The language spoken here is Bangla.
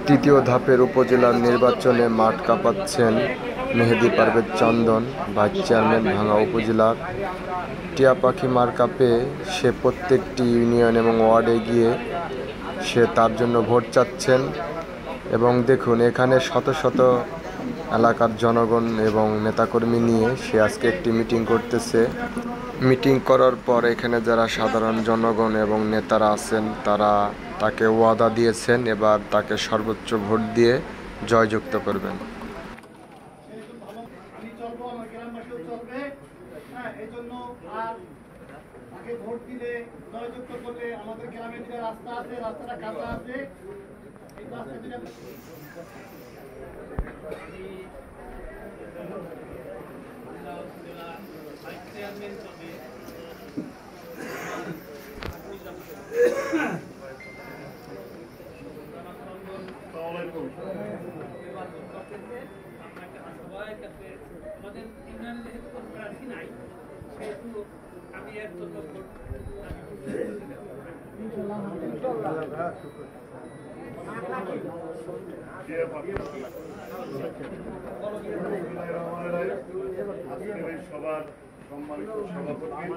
তৃতীয় ধাপের উপজেলার নির্বাচনে মাঠ কাঁপাচ্ছেন মেহেদী পারভেজ চন্দন। ভাইস চেয়ারম্যান ভাঙ্গা উপজেলার টিয়াপাখি মার্কা পেয়ে সে প্রত্যেকটি ইউনিয়ন এবং ওয়ার্ডে গিয়ে সে তার জন্য ভোট চাচ্ছেন। এবং দেখুন, এখানে শত শত এলাকার জনগণ এবং নেতাকর্মী নিয়ে সে আজকে একটি মিটিং করতেছে। মিটিং করার পর এখানে যারা সাধারণ জনগণ এবং নেতারা আছেন তারা তাকে ওয়াদা দিয়েছেন এবার তাকে সর্বোচ্চ ভোট দিয়ে জয়যুক্ত করবেন। ভোট দিলে জয়যুক্ত করলে আমাদের গ্রামে যে রাস্তা আছে রাস্তাটা কাঁচা আছে এই রাস্তা আমাদের ইউনিয়নে যেহেতু কোনো প্রার্থী নাই সেহেতু আমি এর জন্য সবার সম্মানিত সভাপতি